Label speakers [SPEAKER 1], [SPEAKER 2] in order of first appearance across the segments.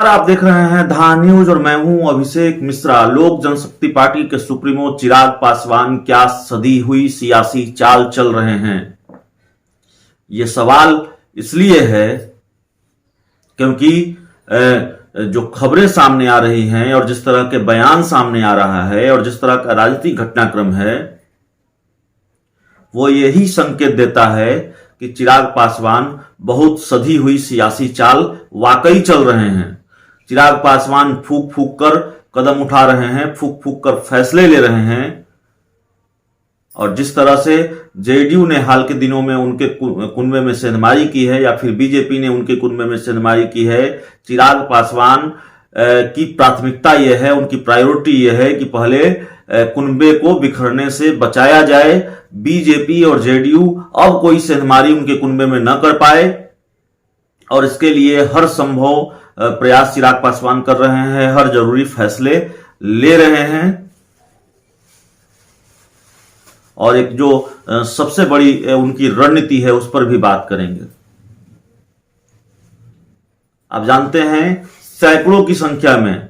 [SPEAKER 1] आप देख रहे हैं धा न्यूज और मैं हूं अभिषेक मिश्रा। लोक जनशक्ति पार्टी के सुप्रीमो चिराग पासवान क्या सधी हुई सियासी चाल चल रहे हैं? ये सवाल इसलिए है क्योंकि जो खबरें सामने आ रही हैं और जिस तरह के बयान सामने आ रहा है और जिस तरह का राजनीतिक घटनाक्रम है वो यही संकेत देता है कि चिराग पासवान बहुत सधी हुई सियासी चाल वाकई चल रहे हैं। चिराग पासवान फूक फूक कर कदम उठा रहे हैं, फूक फूक कर फैसले ले रहे हैं। और जिस तरह से जेडीयू ने हाल के दिनों में उनके कुनबे में सेंधमारी की है या फिर बीजेपी ने उनके कुनबे में सेंधमारी की है, चिराग पासवान की प्राथमिकता यह है, उनकी प्रायोरिटी यह है कि पहले कुनबे को बिखरने से बचाया जाए। बीजेपी और जेडीयू अब कोई सेंधमारी उनके कुनबे में न कर पाए और इसके लिए हर संभव प्रयास चिराग पासवान कर रहे हैं, हर जरूरी फैसले ले रहे हैं। और एक जो सबसे बड़ी उनकी रणनीति है उस पर भी बात करेंगे। आप जानते हैं सैकड़ों की संख्या में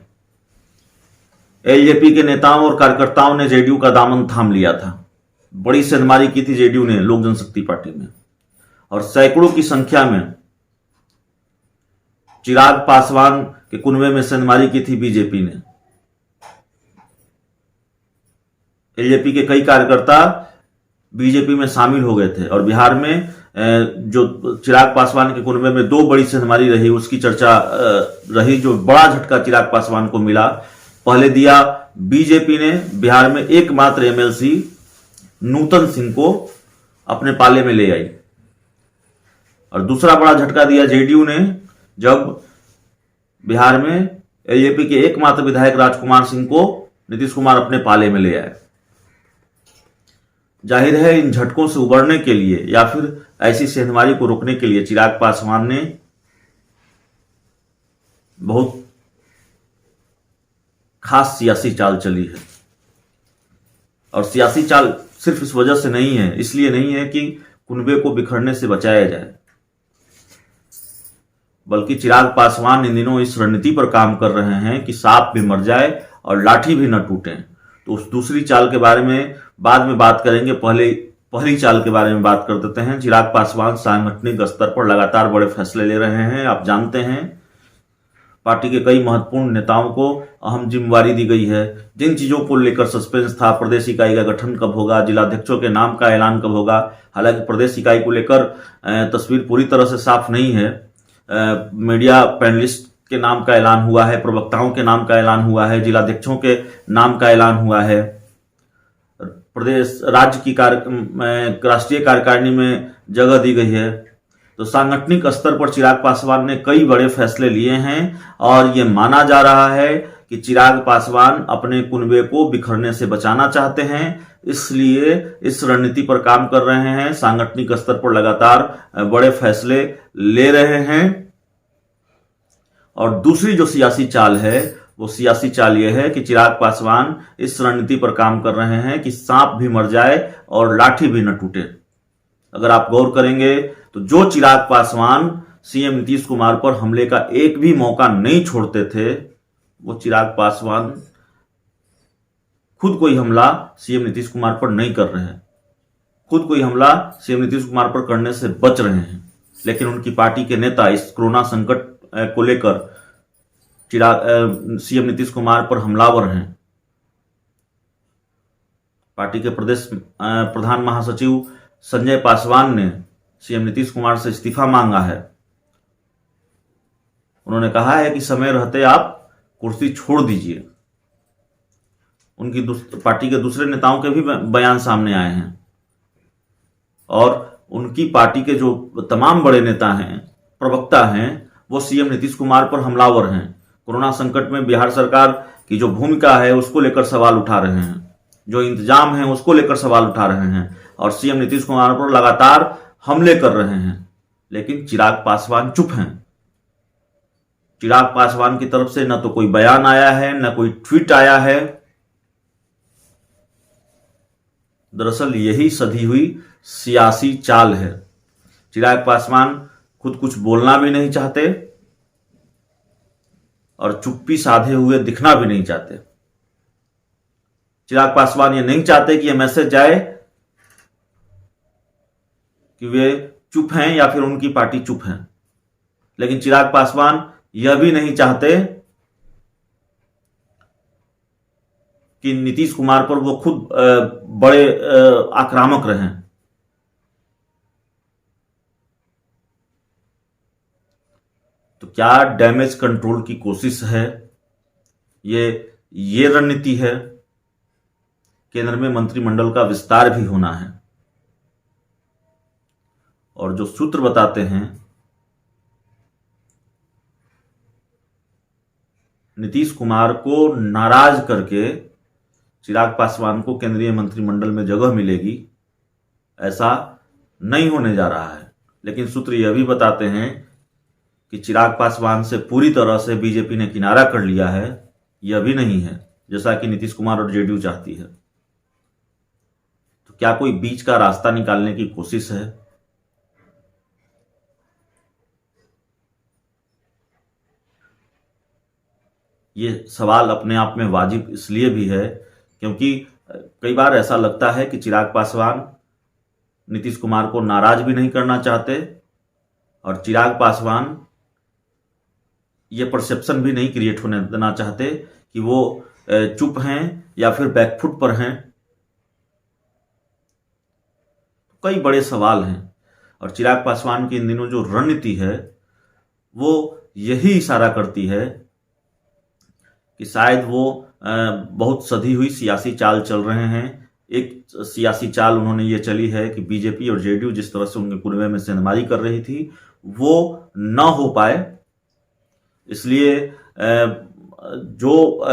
[SPEAKER 1] एलजेपी के नेताओं और कार्यकर्ताओं ने जेडीयू का दामन थाम लिया था। बड़ी सेंधमारी की थी जेडीयू ने लोक जनशक्ति पार्टी में और सैकड़ों की संख्या में चिराग पासवान के कुनबे में सेंधमारी की थी बीजेपी ने। एलजेपी के कई कार्यकर्ता बीजेपी में शामिल हो गए थे और बिहार में जो चिराग पासवान के कुनबे में दो बड़ी सेंधमारी रही उसकी चर्चा रही। जो बड़ा झटका चिराग पासवान को मिला, पहले दिया बीजेपी ने, बिहार में एकमात्र एमएलसी नूतन सिंह को अपने पाले में ले आई। और दूसरा बड़ा झटका दिया जेडीयू ने जब बिहार में एलजेपी के एकमात्र विधायक राजकुमार सिंह को नीतीश कुमार अपने पाले में ले आए। जाहिर है इन झटकों से उबरने के लिए या फिर ऐसी सेंधमारी को रोकने के लिए चिराग पासवान ने बहुत खास सियासी चाल चली है। और सियासी चाल सिर्फ इस वजह से नहीं है, इसलिए नहीं है कि कुनबे को बिखरने से बचाया जाए, बल्कि चिराग पासवान इन दिनों इस रणनीति पर काम कर रहे हैं कि सांप भी मर जाए और लाठी भी न टूटे। तो उस दूसरी चाल के बारे में बाद में बात करेंगे, पहली चाल के बारे में बात कर देते हैं। चिराग पासवान सांगठनिक स्तर पर लगातार बड़े फैसले ले रहे हैं। आप जानते हैं पार्टी के कई महत्वपूर्ण नेताओं को अहम जिम्मेवारी दी गई है। जिन चीजों को लेकर सस्पेंस था, प्रदेश इकाई का गठन कब होगा, जिलाध्यक्षों के नाम का ऐलान कब होगा, हालांकि प्रदेश इकाई को लेकर तस्वीर पूरी तरह से साफ नहीं है। मीडिया पैनलिस्ट के नाम का ऐलान हुआ है, प्रवक्ताओं के नाम का ऐलान हुआ है, जिलाध्यक्षों के नाम का ऐलान हुआ है। प्रदेश राज्य की राष्ट्रीय कार्यकारिणी में जगह दी गई है। तो सांगठनिक स्तर पर चिराग पासवान ने कई बड़े फैसले लिए हैं और ये माना जा रहा है कि चिराग पासवान अपने कुनबे को बिखरने से बचाना चाहते हैं, इसलिए इस रणनीति पर काम कर रहे हैं। सांगठनिक स्तर पर लगातार बड़े फैसले ले रहे हैं। और दूसरी जो सियासी चाल है वो सियासी चाल यह है कि चिराग पासवान इस रणनीति पर काम कर रहे हैं कि सांप भी मर जाए और लाठी भी न टूटे। अगर आप गौर करेंगे तो जो चिराग पासवान सीएम नीतीश कुमार पर हमले का एक भी मौका नहीं छोड़ते थे, वो चिराग पासवान खुद कोई हमला सीएम नीतीश कुमार पर नहीं कर रहे हैं, खुद कोई हमला सीएम नीतीश कुमार पर करने से बच रहे हैं। लेकिन उनकी पार्टी के नेता इस कोरोना संकट को लेकर सीएम नीतीश कुमार पर हमलावर हैं। पार्टी के प्रदेश प्रधान महासचिव संजय पासवान ने सीएम नीतीश कुमार से इस्तीफा मांगा है। उन्होंने कहा है कि समय रहते आप कुर्सी छोड़ दीजिए। उनकी पार्टी के दूसरे नेताओं के भी बयान सामने आए हैं और उनकी पार्टी के जो तमाम बड़े नेता हैं, प्रवक्ता हैं, वो सीएम नीतीश कुमार पर हमलावर हैं। कोरोना संकट में बिहार सरकार की जो भूमिका है उसको लेकर सवाल उठा रहे हैं, जो इंतजाम है उसको लेकर सवाल उठा रहे हैं और सीएम नीतीश कुमार पर लगातार हमले कर रहे हैं। लेकिन चिराग पासवान चुप हैं। चिराग पासवान की तरफ से न तो कोई बयान आया है, न कोई ट्वीट आया है। दरअसल यही सधी हुई सियासी चाल है। चिराग पासवान खुद कुछ बोलना भी नहीं चाहते और चुप्पी साधे हुए दिखना भी नहीं चाहते। चिराग पासवान ये नहीं चाहते कि यह मैसेज जाए कि वे चुप हैं या फिर उनकी पार्टी चुप है। लेकिन चिराग पासवान यह भी नहीं चाहते कि नीतीश कुमार पर वो खुद बड़े आक्रामक रहें। तो क्या डैमेज कंट्रोल की कोशिश है? ये रणनीति है। केंद्र में मंत्रिमंडल का विस्तार भी होना है और जो सूत्र बताते हैं नीतीश कुमार को नाराज करके चिराग पासवान को केंद्रीय मंत्रिमंडल में जगह मिलेगी, ऐसा नहीं होने जा रहा है। लेकिन सूत्र यह भी बताते हैं कि चिराग पासवान से पूरी तरह से बीजेपी ने किनारा कर लिया है, यह भी नहीं है जैसा कि नीतीश कुमार और जेडीयू चाहती है। तो क्या कोई बीच का रास्ता निकालने की कोशिश है? ये सवाल अपने आप में वाजिब इसलिए भी है क्योंकि कई बार ऐसा लगता है कि चिराग पासवान नीतीश कुमार को नाराज भी नहीं करना चाहते और चिराग पासवान ये परसेप्शन भी नहीं क्रिएट होने देना चाहते कि वो चुप हैं या फिर बैकफुट पर हैं। कई बड़े सवाल हैं और चिराग पासवान की इन दिनों जो रणनीति है वो यही इशारा करती है कि शायद वो बहुत सधी हुई सियासी चाल चल रहे हैं। एक सियासी चाल उन्होंने ये चली है कि बीजेपी और जेडीयू जिस तरह से उनके कुनबे में सेंधमारी कर रही थी वो न हो पाए, इसलिए जो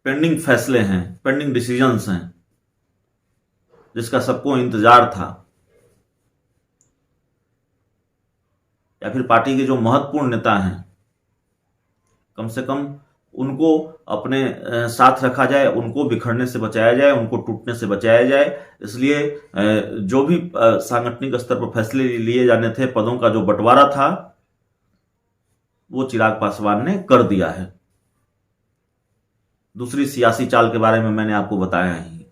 [SPEAKER 1] पेंडिंग फैसले हैं, पेंडिंग डिसीजंस हैं, जिसका सबको इंतजार था, या फिर पार्टी के जो महत्वपूर्ण नेता हैं, कम से कम उनको अपने साथ रखा जाए, उनको बिखरने से बचाया जाए, उनको टूटने से बचाया जाए। इसलिए जो भी सांगठनिक स्तर पर फैसले लिए जाने थे, पदों का जो बंटवारा था, वो चिराग पासवान ने कर दिया है। दूसरी सियासी चाल के बारे में मैंने आपको बताया ही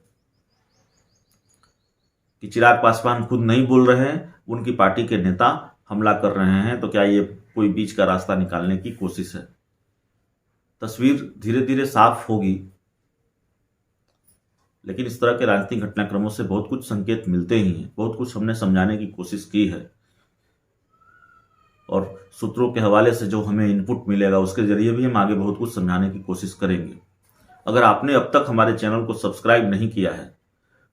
[SPEAKER 1] कि चिराग पासवान खुद नहीं बोल रहे हैं, उनकी पार्टी के नेता हमला कर रहे हैं। तो क्या ये कोई बीच का रास्ता निकालने की कोशिश है? तस्वीर धीरे धीरे साफ होगी, लेकिन इस तरह के राजनीतिक घटनाक्रमों से बहुत कुछ संकेत मिलते ही हैं। बहुत कुछ हमने समझाने की कोशिश की है और सूत्रों के हवाले से जो हमें इनपुट मिलेगा उसके जरिए भी हम आगे बहुत कुछ समझाने की कोशिश करेंगे। अगर आपने अब तक हमारे चैनल को सब्सक्राइब नहीं किया है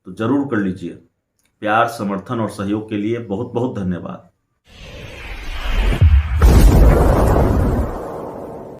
[SPEAKER 1] तो जरूर कर लीजिए। प्यार, समर्थन और सहयोग के लिए बहुत बहुत धन्यवाद।